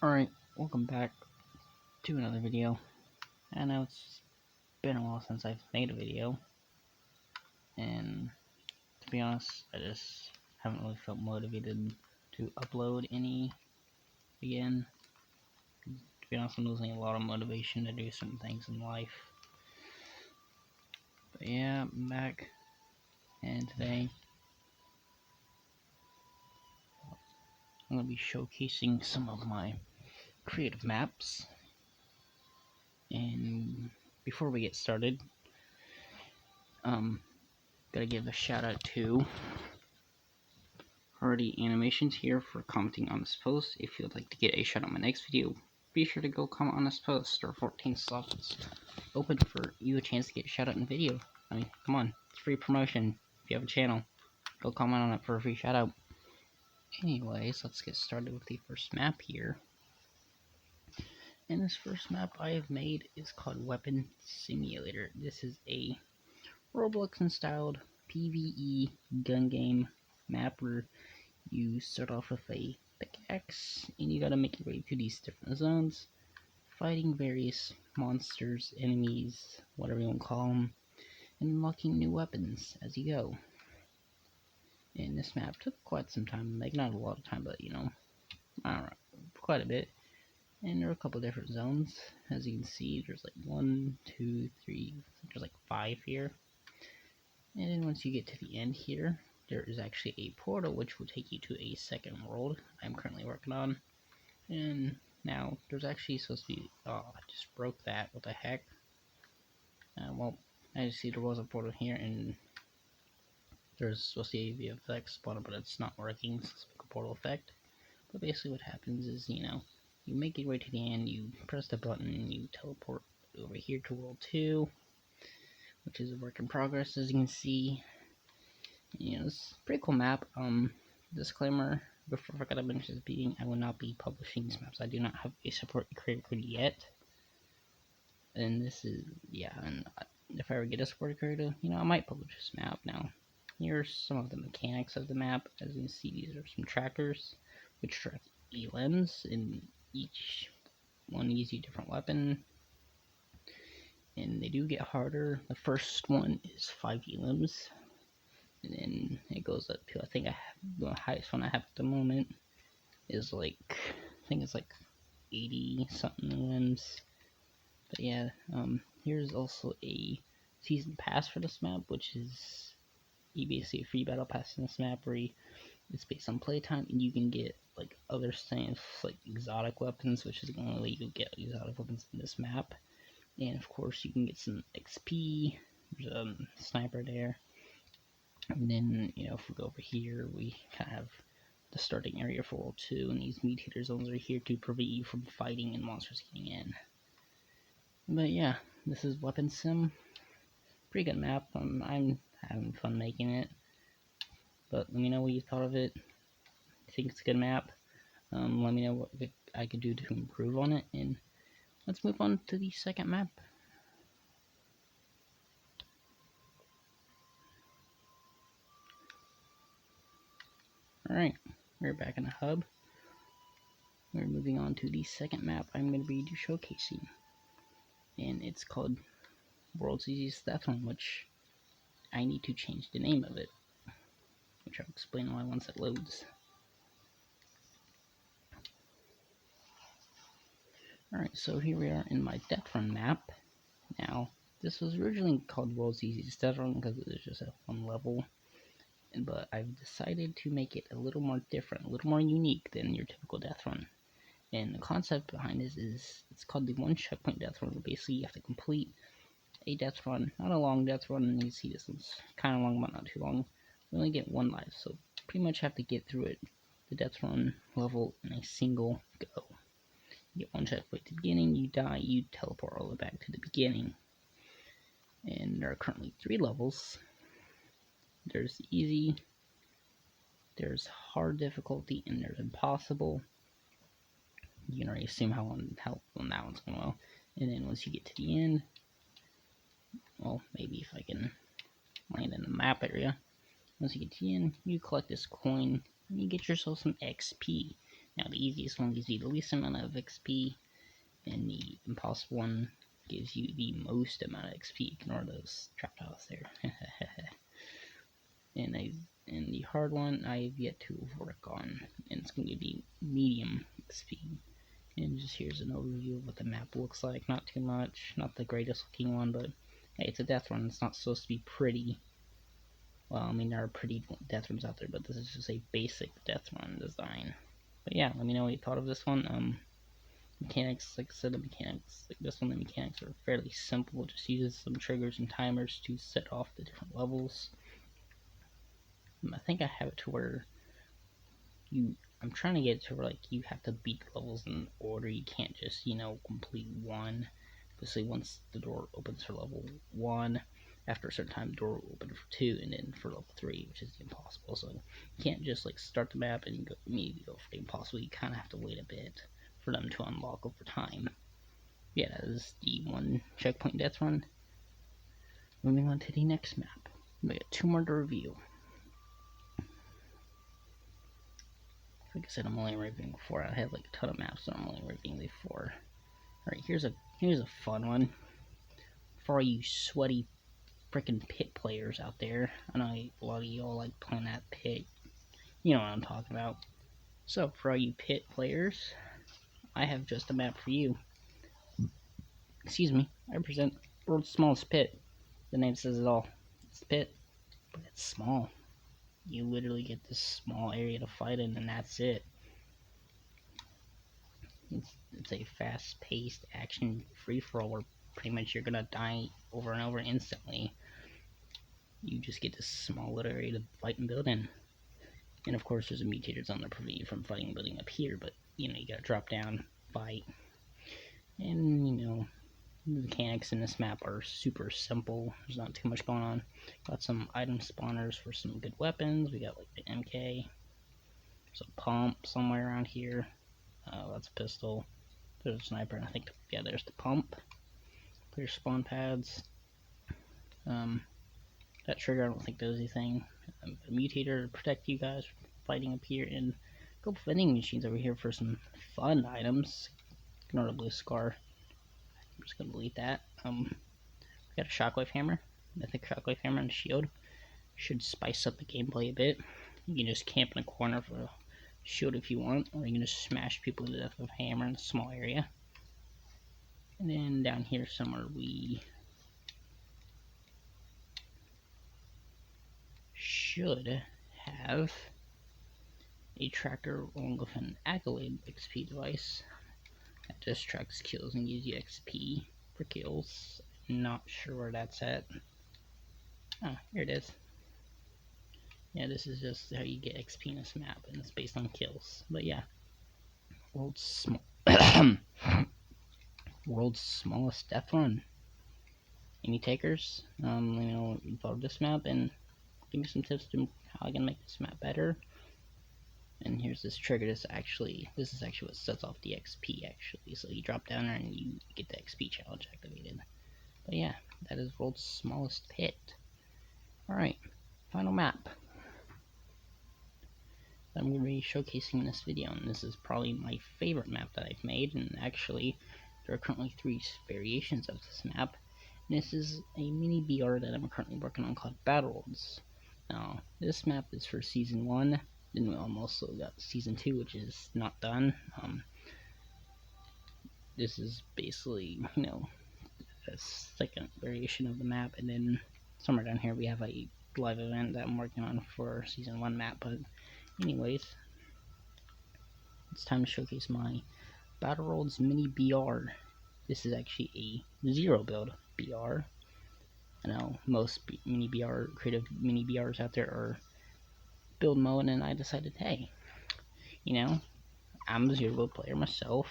Alright, welcome back to another video. I know it's been a while since I've made a video, and to be honest, I just haven't really felt motivated to upload any again. To be honest, I'm losing a lot of motivation to do certain things in life. But yeah, I'm back, and today I'm going to be showcasing some of my creative maps. And before we get started, gotta give a shout out to Hardy Animations here for commenting on this post. If you'd like to get a shout out on my next video, be sure to go comment on this post. There are 14 slots open for you a chance to get a shout out in the video. I mean, come on, it's free promotion. If you have a channel, go comment on it for a free shout out. Anyways, let's get started with the first map here. And this first map I have made is called Weapon Simulator. This is a Roblox-styled PvE gun game map where you start off with a pickaxe and you gotta make your way through these different zones, fighting various monsters, enemies, whatever you want to call them, and unlocking new weapons as you go. And this map took quite some time, like not a lot of time, but I don't know, quite a bit. And there are a couple different zones. As you can see, there's like 1, 2, 3, there's like 5 here. And then once you get to the end here, there is actually a portal which will take you to a second world I'm currently working on. And now there's actually supposed to be, oh, I just broke that, what the heck. Well, I just see there was a portal here and there's supposed to be a effect spawner, but it's not working, so it's like a portal effect. But basically what happens is, you make your way to the end, you press the button, and you teleport over here to World 2, which is a work in progress, as you can see. It's a pretty cool map. Disclaimer, before I forgot to mention this beginning, I will not be publishing these maps. I do not have a support creator code yet. And this is, and if I ever get a support creator, I might publish this map now. Here's some of the mechanics of the map. As you can see, these are some trackers, which track limbs, and each one gives you a different weapon. And they do get harder. The first one is 5 limbs. And then it goes up to, I think the highest one I have at the moment is like, I think it's like 80 something limbs. But yeah, here's also a season pass for this map, which is basically a free battle pass in this map where it's based on playtime, and you can get like other things like exotic weapons, which is the only way you get exotic weapons in this map. And of course, you can get some XP. There's a sniper there. And then, if we go over here, we kind of have the starting area for World 2, and these mutator zones are here to prevent you from fighting and monsters getting in. But yeah, this is Weapon Sim. Pretty good map. I'm having fun making it. But let me know what you thought of it. I think it's a good map. Let me know what I could do to improve on it, and let's move on to the second map. Alright, we're back in the hub. We're moving on to the second map I'm going to be showcasing. And it's called World's Easiest Death Run, which I need to change the name of it, which I'll explain why once it loads. Alright, so here we are in my Death Run map. Now, this was originally called World's Easiest Death Run because it was just a fun level, but I've decided to make it a little more different, a little more unique than your typical Death Run. And the concept behind this is, it's called the one checkpoint death run. Basically, you have to complete a death run, not a long death run, and you see this one's kind of long, but not too long. You only get 1 life, so pretty much have to get through it, the death run level, in a single go. You get 1 checkpoint at the beginning, you die, you teleport all the way back to the beginning. And there are currently 3 levels. There's easy, there's hard difficulty, and there's impossible. You can already assume how that one's going well. And then once you get to the end, well, maybe if I can land in the map area. Once you get to the end, you collect this coin, and you get yourself some XP. Now the easiest one gives you the least amount of XP, and the impossible one gives you the most amount of XP. Ignore those trap tiles there. and the hard one I've yet to work on, and it's going to be medium XP. And just here's an overview of what the map looks like. Not too much, not the greatest looking one, but hey, it's a death run. It's not supposed to be pretty. Well, I mean, there are pretty death runs out there, but this is just a basic death run design. But yeah, let me know what you thought of this one. Mechanics, like I said, the mechanics, like this one, the mechanics are fairly simple. It just uses some triggers and timers to set off the different levels. I think I have it to where I'm trying to get it to where, like, you have to beat the levels in order. You can't just, complete one. Obviously, once the door opens for level 1, after a certain time, the door will open for 2, and then for level 3, which is impossible. So you can't just, like, start the map and immediately go for the impossible. You kind of have to wait a bit for them to unlock over time. Yeah, that is the one checkpoint death run. Moving on to the next map. We got 2 more to review. Like I said, I'm only reviewing 4. I have like a ton of maps, so I'm only reviewing the 4. Alright, here's a fun one. For all you sweaty freaking pit players out there. I know a lot of y'all like playing that pit. You know what I'm talking about. So, for all you pit players, I have just a map for you. Excuse me, I present world's smallest pit. The name says it all. It's a pit, but it's small. You literally get this small area to fight in, and that's it. It's a fast-paced action free-for-all where pretty much you're gonna die over and over instantly. You just get this small little area to fight and build in. And of course there's a mutators on there prevent you from fighting and building up here, but you gotta drop down, fight. And the mechanics in this map are super simple. There's not too much going on. Got some item spawners for some good weapons. We got like the MK. There's a pump somewhere around here. That's a pistol. There's a sniper, and I think, yeah, there's the pump. Clear spawn pads. That trigger, I don't think does anything. A mutator to protect you guys from fighting up here, and a couple vending machines over here for some fun items. Ignore the blue scar. I'm just gonna delete that. We got a shockwave hammer. I think shockwave hammer and shield should spice up the gameplay a bit. You can just camp in a corner for a shield if you want, or you can just smash people to death with a hammer in a small area. And then down here somewhere we should have a tracker along with an accolade XP device that just tracks kills and gives you XP for kills. Not sure where that's at. Oh, here it is. Yeah, this is just how you get XP in this map, and it's based on kills. But yeah, world's smallest death run. Any takers? Let me know what you thought of this map, and give me some tips to how I can make this map better. And here's this trigger. This is actually what sets off the XP actually. So you drop down there and you get the XP challenge activated. But yeah, that is world's smallest pit. Alright, final map that I'm going to be showcasing in this video, and this is probably my favorite map that I've made, and actually there are currently 3 variations of this map. And this is a mini BR that I'm currently working on called Battleworlds. Now, this map is for Season 1, then we also got Season 2, which is not done. This is basically, a second variation of the map, and then somewhere down here we have a live event that I'm working on for Season 1 map. But anyways, it's time to showcase my Battleworlds mini BR. This is actually a 0 build BR. I know most creative mini BRs out there are build mode, and I decided, hey, I'm a 0 build player myself,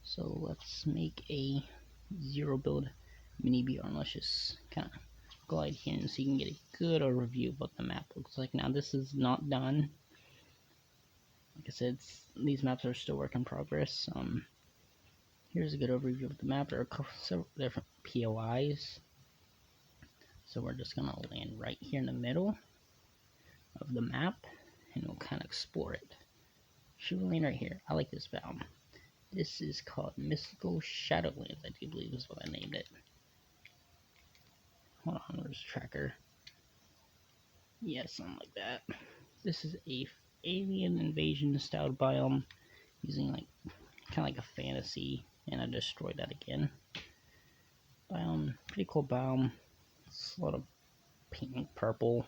so let's make a 0 build mini BR, and let's just kind of glide here so you can get a good overview of what the map looks like. Now, this is not done. Like I said, these maps are still work in progress. Here's a good overview of the map. There are several different POIs. So we're just gonna land right here in the middle of the map, and we'll kind of explore it. Sugarland right here. I like this biome. This is called Mystical Shadowlands, I do believe is what I named it. Hold on, where's the tracker? Yeah, something like that. This is a alien invasion style biome using like kind of like a fantasy, and I destroyed that again. Biome, pretty cool biome. It's a lot of pink, purple,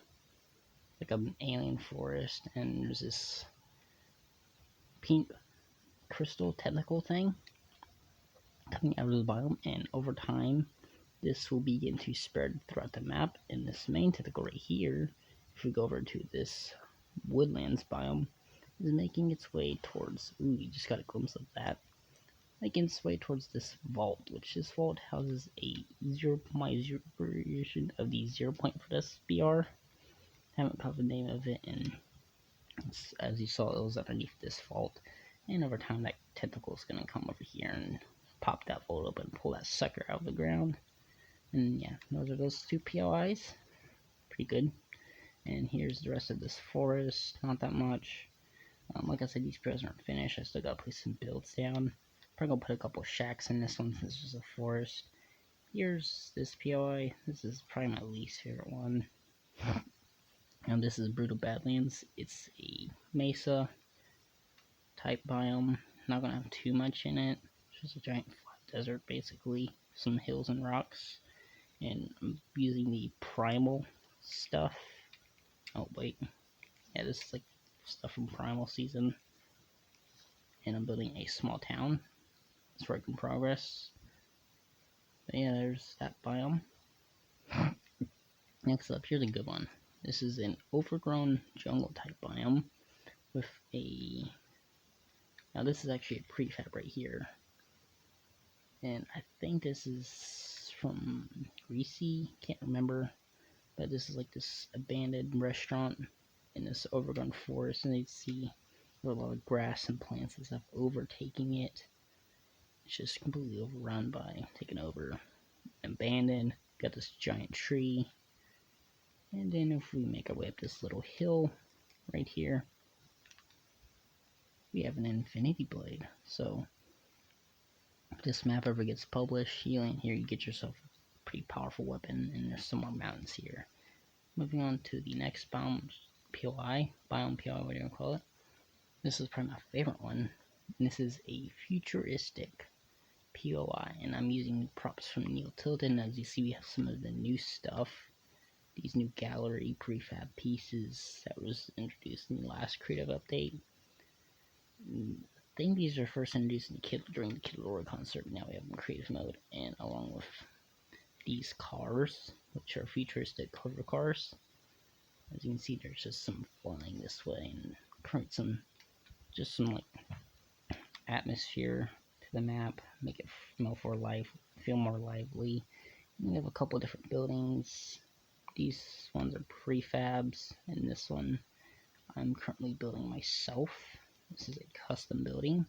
like an alien forest, and there's this pink crystal tentacle thing coming out of the biome, and over time this will begin to spread throughout the map. And this main tentacle right here, if we go over to this woodlands biome, is making its way towards, ooh, you just got a glimpse of that, making its way towards this vault, which this vault houses a 0.0 version of the 0 point for this BR. Haven't caught the name of it, and as you saw, it was underneath this vault, and over time that tentacle is going to come over here and pop that vault open and pull that sucker out of the ground. And yeah, those are those two POIs. Pretty good. And here's the rest of this forest. Not that much. Like I said, these POIs aren't finished. I still gotta place some builds down. Probably gonna put a couple shacks in this one since this is a forest. Here's this POI. This is probably my least favorite one. And this is Brutal Badlands. It's a mesa type biome. Not gonna have too much in it. It's just a giant flat desert basically. Some hills and rocks. And I'm using the primal stuff. Oh wait, yeah, this is like stuff from primal season. And I'm building a small town. It's work in progress. But yeah, there's that biome. Next up, here's a good one. This is an overgrown jungle type biome with a, now this is actually a prefab right here. And I think this is from Greasy, can't remember. But this is like this abandoned restaurant in this overgrown forest, and you see a lot of grass and plants and stuff overtaking it. It's just completely overrun by, taken over, abandoned. Got this giant tree. And then if we make our way up this little hill right here, we have an infinity blade. So if this map ever gets published, here you get yourself a pretty powerful weapon, and there's some more mountains here. Moving on to the next biome POI, whatever you want to call it. This is probably my favorite one, and this is a futuristic POI, and I'm using props from Neil Tilden. As you see, we have some of the new stuff, these new gallery prefab pieces that was introduced in the last creative update. I think these are first introduced in during the Kid Lore concert. Now we have them in creative mode, and along with these cars, which are futuristic hover cars. As you can see, there's just some flying this way and create some like atmosphere to the map, make it feel more lively. And we have a couple different buildings. These ones are prefabs, and this one I'm currently building myself. This is a custom building.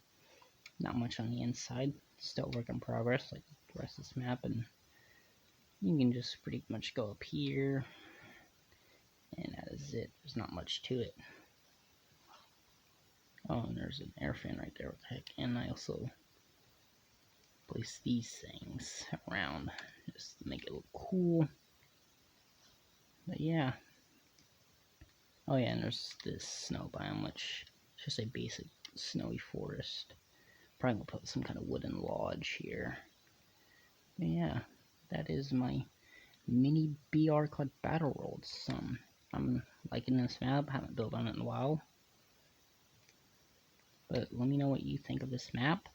Not much on the inside, still work in progress like the rest of this map, and you can just pretty much go up here, and that is it. There's not much to it. Oh, and there's an air fan right there, what the heck. And I also place these things around just to make it look cool. But yeah. Oh yeah, and there's this snow biome, which is just a basic snowy forest. Probably gonna put some kind of wooden lodge here. But yeah, that is my mini BR called Battle Worlds. I'm liking this map, haven't built on it in a while. But let me know what you think of this map.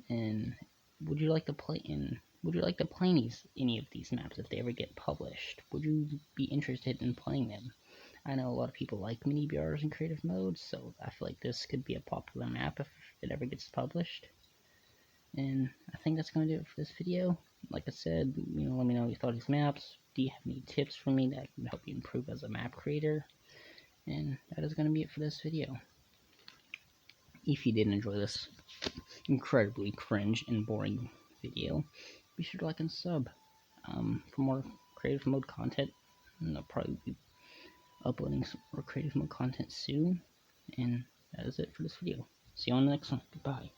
And would you like to play any of these maps if they ever get published? Would you be interested in playing them? I know a lot of people like mini BRs in creative mode, so I feel like this could be a popular map if it ever gets published. And I think that's going to do it for this video. Like I said, let me know what you thought of these maps. Do you have any tips for me that can help you improve as a map creator? And that is going to be it for this video. If you did enjoy this incredibly cringe and boring video, be sure to like and sub for more creative mode content. And I'll probably be uploading some more creative mode content soon. And that is it for this video. See you on the next one. Goodbye.